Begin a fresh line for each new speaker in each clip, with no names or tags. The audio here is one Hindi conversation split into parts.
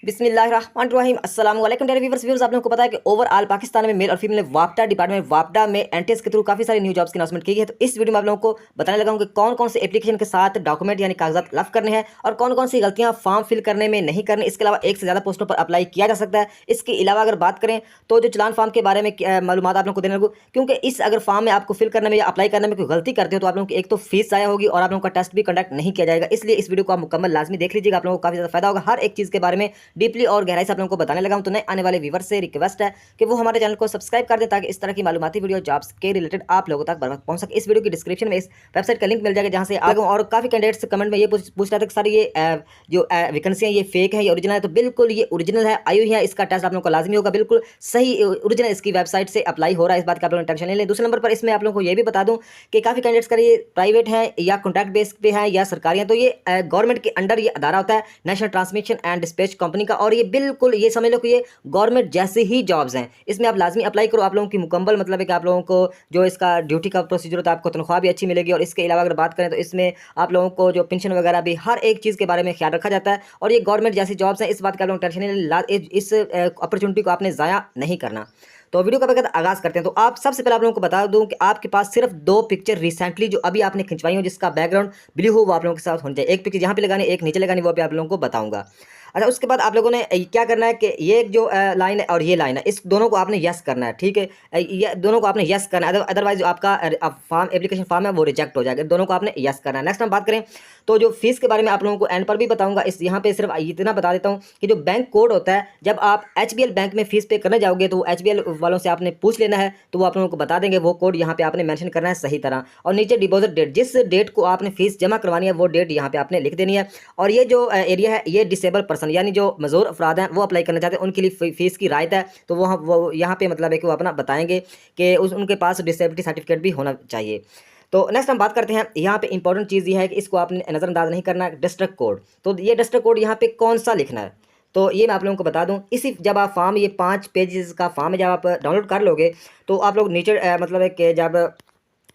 बिस्मिल्लाहिर्रहमानिर्रहीम अस्सलाम वालेकुम डेयर व्यूअर्स आप लोगों को पता है कि ओवरऑल पाकिस्तान में मेल और फीमेल वापटा डिपार्टमेंट वापटा में एनटीएस के थ्रू काफ़ी सारी न्यू जॉब्स की अनाउंसमेंट की है। तो इस वीडियो में आप लोगों को बताने लगा हूं कि कौन कौन से एप्लीकेशन के साथ डॉक्यूमेंट यानी कागजात लफ करने हैं और कौन कौन सी गलतियां फॉर्म फिल करने में नहीं करनी। इसके अलावा एक से ज़्यादा पोस्टों पर अप्लाई किया जा सकता है। इसके अलावा अगर बात करें तो जो चलान फॉर्म के बारे में मालूमात आप लोगों को देने लगूँ, क्योंकि इस अगर फॉर्म में आपको फिल करने में या अप्लाई करने में कोई गलती करते हो तो आप लोगों की एक तो फीस ज़ाया होगी और आप लोगों का टेस्ट भी कंडक्ट नहीं किया जाएगा। इसलिए इस वीडियो को आप मुकम्मल लाजमी देख लीजिएगा, आप लोगों को काफ़ी ज़्यादा फायदा होगा। हर एक चीज़ के बारे में डीपली और गहराई से आप लोगों को बताने लगा हूं। तो नए आने वाले व्यूअर्स से रिक्वेस्ट है कि वो हमारे चैनल को सब्सक्राइब कर दें ताकि इस तरह की मालूमाती वीडियो जॉब्स के रिलेटेड आप लोगों तक बराबर पहुंच सके। इस वीडियो की डिस्क्रिप्शन में इस वेबसाइट का लिंक मिल जाएगा जहां से आप और काफ़ी कैंडिडेट्स कमेंट में ये पूछ रहे थे कि सर ये जो वैकेंसियां ये फेक है या ओरिजिनल है। तो बिल्कुल ये ओरिजिनल है, आई हुई है। इसका टेस्ट आप लोगों को लाजमी होगा, बिल्कुल सही ओरिजिनल इसकी वेबसाइट से अप्लाई हो रहा है। इस बात का आप लोग टेंशन नहीं लें। दूसरे नंबर पर इसमें आप लोगों को ये भी बता दूं कि काफ़ी कैंडिडेट्स का ये प्राइवेट है या कॉन्ट्रैक्ट बेस पे है या सरकारी है। तो ये गवर्नमेंट के अंडर ये अदारा होता है, national transmission and dispatch company का। और ये बिल्कुल ये समझ लो कि ये गवर्नमेंट जैसी ही जॉब्स हैं। इसमें आप लाजमी अप्लाई करो। आप लोगों की मुकम्मल मतलब है कि आप लोगों को जो इसका ड्यूटी का प्रोसीजर होता है, आपको तनख्वाह भी अच्छी मिलेगी। और इसके अलावा अगर बात करें तो इसमें आप लोगों को जो पेंशन वगैरह भी हर एक चीज़ के बारे में ख्याल रखा जाता है। और ये गवर्नमेंट जैसी जॉब्स हैं, इस बात का आप लोग टेंशन नहीं लें। इस अपॉर्चुनिटी को आपने ज़ाया नहीं करना। तो वीडियो का बगैर आगाज़ करते हैं। तो आप सबसे पहले आप लोगों को बता दूं कि आपके पास सिर्फ दो पिक्चर रिसेंटली जो अभी आपने खिंचवाई हो जिसका बैकग्राउंड ब्लू हो वो आप लोगों के साथ होनी चाहिए। एक पिक्चर यहाँ पे लगानी, एक नीचे लगानी, वो भी आप लोगों को बताऊंगा। अच्छा, उसके बाद आप लोगों ने क्या करना है कि ये जो लाइन है और ये लाइन है, इस दोनों को आपने यस करना है। ठीक है, ये दोनों को आपने यस करना है, अदरवाइज जो आपका फॉर्म एप्लीकेशन फॉर्म है वो रिजेक्ट हो जाएगा। दोनों को आपने यस करना है। नेक्स्ट हम बात करें तो जो फीस के बारे में आप लोगों को एंड पर भी बताऊंगा। इस यहाँ पे सिर्फ इतना बता देता हूँ कि जो बैंक कोड होता है, जब आप एचबीएल बैंक में फीस पे करने जाओगे तो एचबीएल वालों से आपने पूछ लेना है, तो वो आप लोगों को बता देंगे। वो कोड यहाँ पे आपने मेंशन करना है सही तरह। और नीचे डिपॉजिट डेट, जिस डेट को आपने फीस जमा करवानी है वो डेट यहाँ पे आपने लिख देनी है। और ये जो एरिया है ये डिसेबल पर्सन यानी जो मजदूर अफराद हैं वो अप्लाई करना चाहते हैं, उनके लिए फीस की रायत है। तो वो यहाँ पे मतलब है कि वो अपना बताएंगे कि उनके पास डिसेबिलिटी सर्टिफिकेट भी होना चाहिए। तो नेक्स्ट हम बात करते हैं। यहाँ पे इंपॉर्टेंट चीज़ ये है कि इसको आपने नज़रअंदाज नहीं करना है, डिस्ट्रिक्ट कोड। तो ये डिस्ट्रिक्ट कोड यहाँ पे कौन सा लिखना है तो ये मैं आप लोगों को बता दूं। इसी जब आप फॉर्म, ये 5 पेजेस का फॉर्म है, जब आप डाउनलोड कर लोगे तो आप लोग नीचे मतलब है कि जब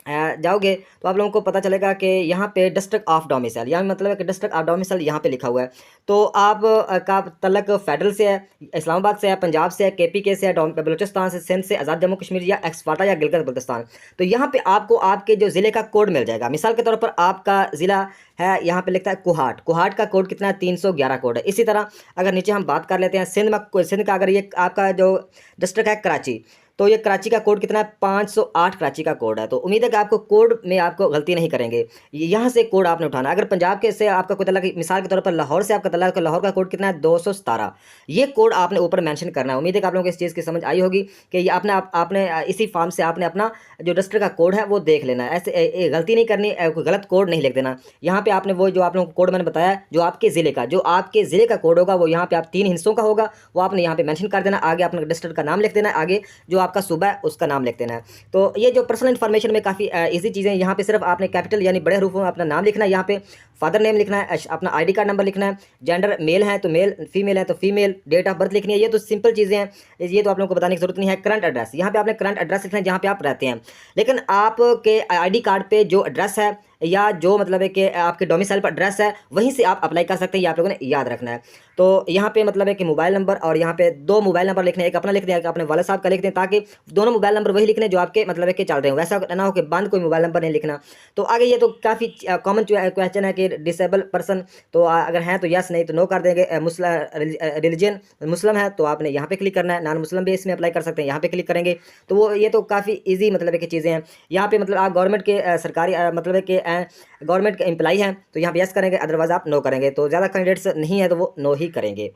जाओगे तो आप लोगों को पता चलेगा कि यहाँ पे डिस्ट्रिक्ट ऑफ डोमिसाइल यानी मतलब है कि डिस्ट्रिक्ट ऑफ डोमिसाइल यहाँ पे लिखा हुआ है। तो आप का तलक फेडरल से है, इस्लामाबाद से है, पंजाब से है, केपीके से है, बलूचिस्तान से, सिंध से, आज़ाद जम्मू कश्मीर या एक्सवाटा या गिलगित बल्तिस्तान। तो यहाँ पे आपको आपके जो ज़िले का कोड मिल जाएगा। मिसाल के तौर पर आपका ज़िला है, यहाँ पे लिखता है कोहाट। कोहाट का कोड कितना है? 311 कोड है। इसी तरह अगर नीचे हम बात कर लेते हैं सिंध का, अगर ये आपका जो डिस्ट्रिक्ट है कराची, तो ये कराची का कोड कितना है? 508 कराची का कोड है। तो उम्मीद है कि आपको कोड में आपको गलती नहीं करेंगे। यहाँ से कोड आपने उठाना। अगर पंजाब के से आपका कोई तल्ला, मिसाल के तौर पर लाहौर से आपका तल्ला, तो लाहौर का कोड कितना है? 217। ये कोड आपने ऊपर मेंशन करना है। उम्मीद है कि आप लोगों को इस चीज़ की समझ आई होगी कि ये आपने इसी फॉर्म से आपने अपना जो डिस्ट्रिक्ट का कोड है वो देख लेना है। ऐसे गलती नहीं करनी, कोई गलत कोड नहीं लिख देना। यहाँ पे आपने वो जो आप लोगों को कोड मैंने बताया जो आपके ज़िले का, जो आपके ज़िले का कोड होगा वो यहाँ पे आप 3 हिस्सों का होगा, वो आपने यहाँ पे मेंशन कर देना। आगे अपने डिस्ट्रिक्ट का नाम लिख देना है, आगे जो आपका सूबा है उसका नाम लिख देना है। तो ये जो पर्सनल इन्फॉर्मेशन में काफ़ी इजी चीज़ें हैं। यहाँ पे सिर्फ आपने कैपिटल यानी बड़े हरूफों में अपना नाम लिखना है। यहाँ पे फादर नेम लिखना है, अपना आईडी कार्ड नंबर लिखना है, जेंडर मेल है तो मेल, फीमेल है तो फीमेल, डेट ऑफ बर्थ लिखनी है। ये तो सिंपल चीज़ें हैं, ये तो आप लोगों को बताने की जरूरत नहीं है। करंट एड्रेस, यहाँ पे आपने करंट एड्रेस लिखना है जहाँ पे आप रहते हैं। लेकिन आपके आईडी कार्ड पे जो एड्रेस है या जो मतलब है कि आपके डोमिसाइल पर एड्रेस है वहीं से आप अप्लाई कर सकते हैं। ये आप लोगों ने याद रखना है। तो यहाँ पे मतलब है कि मोबाइल नंबर, और यहाँ पे 2 मोबाइल नंबर लिखने हैं, एक अपना लिख दें, एक अपने वाले साहब का लिख दें, ताकि दोनों मोबाइल नंबर वही लिखने जो आपके मतलब है कि चल रहे हो। वैसा ना हो कि बंद कोई मोबाइल नंबर नहीं लिखना। तो आगे ये तो काफ़ी कॉमन क्वेश्चन है कि डिसेबल पर्सन, तो अगर हैं तो यस, नहीं तो नो कर देंगे। रिलीजन मुस्लिम है तो आपने यहाँ पे क्लिक करना है। नॉन मुस्लिम भी इसमें अप्लाई कर सकते हैं, यहाँ पे क्लिक करेंगे। तो वो ये तो काफ़ी ईजी मतलब है कि चीज़ें हैं। यहाँ पे मतलब आप गवर्नमेंट के सरकारी मतलब है कि गवर्नमेंट के एम्प्लाई हैं तो यहाँ पे यस करेंगे, अदरवाइज आप नो करेंगे। तो ज़्यादा कैंडिडेट्स नहीं है तो वो नो ही करेंगे।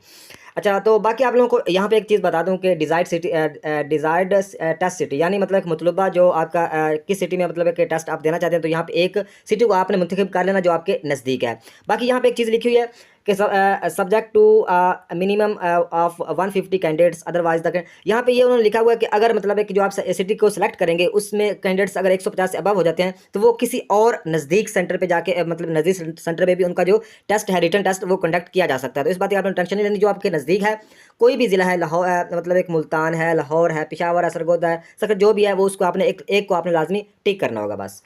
अच्छा, तो बाकी आप लोगों को यहाँ पे एक चीज़ बता दूं कि desired city, desired test city यानी मतलब मतलूबा जो आपका किस सिटी में मतलब है कि टेस्ट आप देना चाहते हैं, तो यहाँ पे एक सिटी को आपने मुंतखब कर लेना जो आपके नज़दीक है। बाकी यहाँ पे एक चीज़ लिखी हुई है कि subject to minimum of 150 candidates otherwise the, यहाँ पे ये उन्होंने लिखा हुआ है कि अगर मतलब है कि जो आप सिटी को सिलेक्ट करेंगे उसमें कैंडिडेट्स अगर 150 से अबव हो जाते हैं तो वो किसी और नज़दीक सेंटर पे जाके मतलब नज़दीक सेंटर पे भी उनका जो टेस्ट है, रिटन टेस्ट, वो कंडक्ट किया जा सकता है। तो इस बात की आपने टेंशन नहीं लेनी। जो आपके नज़दीक है, कोई भी ज़िला है, लाहौर मतलब एक मुल्तान है, लाहौर है, पेशावर है, सरगोदा है, सकर जो भी है, वो उसको आपने एक को आपने लाजमी टिक करना होगा बस।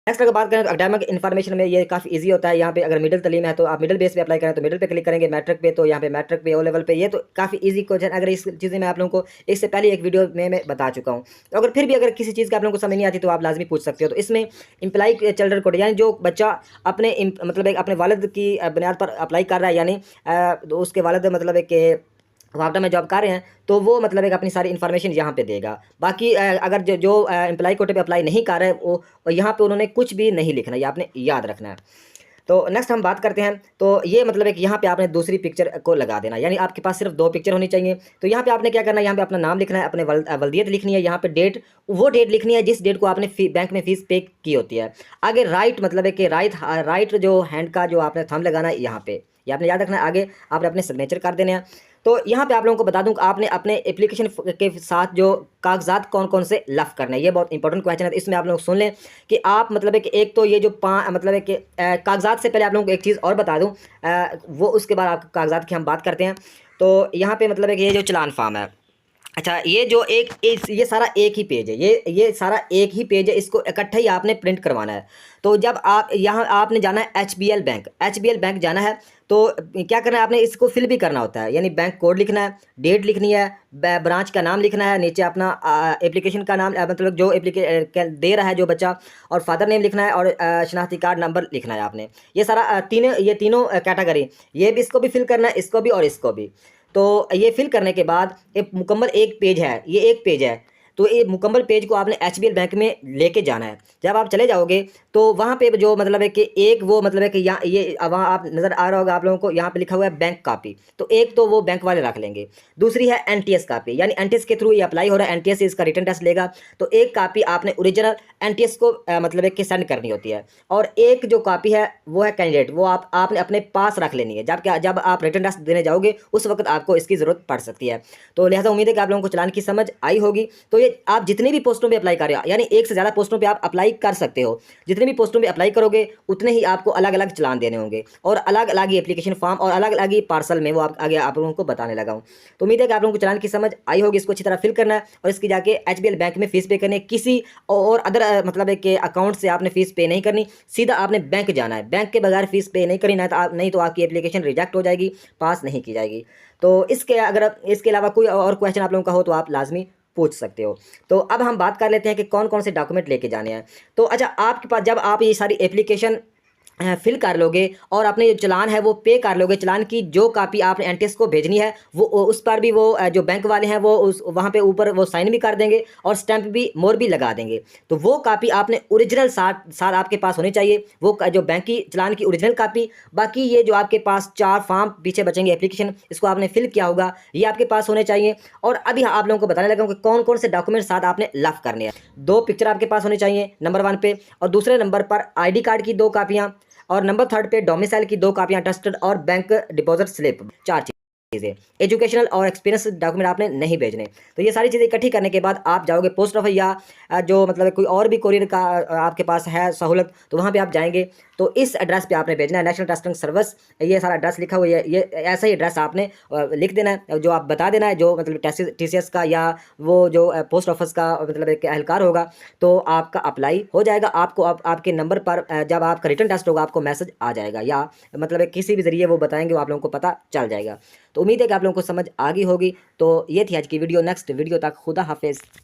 नेक्स्ट अगर बात करें तो एकेडमिक इन्फॉर्मेशन में ये काफ़ी इजी होता है। यहाँ पे अगर मिडिल तलीम है तो आप मिडिल बेस पे अप्लाई करें तो मिडिल पे क्लिक करेंगे, मैट्रिक पे तो यहाँ पे मैट्रिक पे, ओ लेवल पे, ये तो काफ़ी इजी क्वेश्चन। अगर इस चीज़ें मैं आप लोगों को इससे पहले एक वीडियो में मैं बता चुका हूँ। तो अगर फिर भी अगर किसी चीज़ का आप लोगों को समझ नहीं आती तो आप लाजमी पूछ सकते हो। तो इसमें इम्प्लाई चिल्ड्रन कोड यानी जो बच्चा अपने मतलब एक अपने वालिद की बुनियाद पर अप्लाई कर रहा है, यानी तो उसके वालिद मतलब एक वापडा में जॉब कर रहे हैं, तो वो मतलब एक अपनी सारी इन्फॉर्मेशन यहाँ पे देगा। बाकी अगर जो एम्प्लॉय कोटे पे अप्लाई नहीं कर रहे हैं वो यहाँ पे उन्होंने कुछ भी नहीं लिखना, ये आपने याद रखना है। तो नेक्स्ट हम बात करते हैं, तो ये मतलब है कि यहाँ पे आपने दूसरी पिक्चर को लगा देना, यानी आपके पास सिर्फ 2 पिक्चर होनी चाहिए। तो यहाँ पे आपने क्या करना है, यहाँ पे अपना नाम लिखना है, अपने वल्दियत लिखनी है, यहाँ पे डेट, वो डेट लिखनी है जिस डेट को आपने बैंक में फ़ीस पे की होती है। आगे राइट मतलब है कि राइट जो हैंड का जो आपने थंब लगाना है यहाँ पे, ये आपने याद रखना है। आगे आपने अपने सिग्नेचर कर देने हैं। तो यहाँ पे आप लोगों को बता दूं कि आपने अपने एप्लीकेशन के साथ जो कागजात कौन कौन से लफ करने हैं, ये बहुत इंपॉर्टेंट क्वेश्चन है। तो इसमें आप लोग सुन लें कि आप मतलब है कि एक तो ये जो मतलब है कि कागजात से पहले आप लोगों को एक चीज़ और बता दूं, वो उसके बाद आप कागजात की हम बात करते हैं। तो यहाँ पे मतलब है कि ये जो चलान फार्म है, अच्छा ये जो ये सारा एक ही पेज है, ये सारा एक ही पेज है, इसको इकट्ठा ही आपने प्रिंट करवाना है। तो जब आप यहाँ आपने जाना है एचबीएल बैंक जाना है, तो क्या करना है, आपने इसको फिल भी करना होता है, यानी बैंक कोड लिखना है, डेट लिखनी है, ब्रांच का नाम लिखना है, नीचे अपना एप्लीकेशन का नाम मतलब जो दे रहा है जो बच्चा, और फादर नेम लिखना है, और शनाख्ती कार्ड नंबर लिखना है आपने। ये सारा ये तीनों कैटेगरी, ये भी इसको भी फिल करना है, इसको भी और इसको भी। तो ये फिल करने के बाद एक मुकम्मल एक पेज है, ये एक पेज है। तो ये मुकम्मल पेज को आपने एचबीएल बैंक में लेके जाना है। जब आप चले जाओगे तो वहाँ पे जो मतलब है कि एक वो मतलब है कि यहाँ ये वहाँ आप नज़र आ रहा होगा आप लोगों को, यहाँ पे लिखा हुआ है बैंक कापी। तो एक तो वो बैंक वाले रख लेंगे, दूसरी है एनटीएस कापी, यानी एनटीएस के थ्रू ये अप्लाई हो रहा है, एनटीएस इसका रिटन टेस्ट लेगा। तो एक कापी आपने ओरिजिनल एनटीएस को मतलब है कि सेंड करनी होती है, और एक जो कापी है वो है कैंडिडेट, वो आपने अपने पास रख लेनी है। जब आप रिटन टेस्ट देने जाओगे उस वक्त आपको इसकी ज़रूरत पड़ सकती है। तो लिहाजा उम्मीद है कि आप लोगों को चलान की समझ आई होगी। तो ये आप जितनी भी पोस्टों पे अप्लाई कर रहे हो, यानी एक से ज़्यादा पोस्टों पे आप अप्लाई कर सकते हो, जितनी भी पोस्टों पे अप्लाई करोगे उतने ही आपको अलग अलग चलान देने होंगे, और अलग अलग ही एप्लीकेशन फॉर्म और अलग अलग ही पार्सल में वो आगे आप लोगों को बताने लगा हूँ। तो उम्मीद है कि आप लोगों को चलान की समझ आई होगी। इसको अच्छी तरह फिल करना है और इसकी जाके एचबीएल बैंक में फ़ीस पे करनी है। किसी और अदर मतलब है कि अकाउंट से आपने फ़ीस पे नहीं करनी, सीधा आपने बैंक जाना है। बैंक के बगैर फ़ीस पे नहीं करनी, नहीं तो आपकी एप्लीकेशन रिजेक्ट हो जाएगी, पास नहीं की जाएगी। तो इसके अलावा कोई और क्वेश्चन आप लोगों का हो तो आप लाजमी पूछ सकते हो। तो अब हम बात कर लेते हैं कि कौन कौन से डॉक्यूमेंट लेके जाने हैं। तो अच्छा, आपके पास जब आप ये सारी एप्लीकेशन फिल कर लोगे और अपने जो चालान है वो पे कर लोगे, चालान की जो कापी आपने एनटीएस को भेजनी है वो उस पर भी वो जो बैंक वाले हैं वो उस वहाँ पे ऊपर वो साइन भी कर देंगे और स्टैंप भी मोर भी लगा देंगे। तो वो कापी आपने ओरिजिनल साथ आपके पास होनी चाहिए, वो जो बैंक की चालान की ओरिजिनल कापी। बाकी ये जो आपके पास 4 फॉर्म पीछे बचेंगे एप्लीकेशन, इसको आपने फिल किया होगा, ये आपके पास होने चाहिए। और अभी आप लोगों को बताने लगा हूँ कि कौन कौन से डॉक्यूमेंट साथ आपने लफ करने हैं। 2 पिक्चर आपके पास होनी चाहिए नंबर 1 पे, और दूसरे नंबर पर आईडी कार्ड की 2 कापियाँ, और नंबर 3 पे डोमिसाइल की 2 कापियां अटेस्टेड, और बैंक डिपॉजिट स्लिप। 4 चीज़ें, एजुकेशनल और एक्सपीरियंस डॉक्यूमेंट आपने नहीं भेजने। तो ये सारी चीज़ें इकट्ठी करने के बाद आप जाओगे पोस्ट ऑफिस, या जो मतलब कोई और भी कोरियर का आपके पास है सहूलत, तो वहाँ पे आप जाएंगे। तो इस एड्रेस पे आपने भेजना है, नेशनल टेस्टिंग सर्विस, ये सारा एड्रेस लिखा हुआ है, ये ऐसा ही एड्रेस आपने लिख देना है, जो आप बता देना है, जो मतलब टीसीएस का या वो जो पोस्ट ऑफिस का मतलब एक एहलकार होगा, तो आपका अप्लाई हो जाएगा। आपको आपके नंबर पर जब आपका रिटर्न टेस्ट होगा आपको मैसेज आ जाएगा, या मतलब किसी भी ज़रिए वो बताएंगे, वो आप लोगों को पता चल जाएगा। तो उम्मीद है कि आप लोगों को समझ आ गई होगी। तो ये थी आज की वीडियो, नेक्स्ट वीडियो तक खुदा हाफिज़।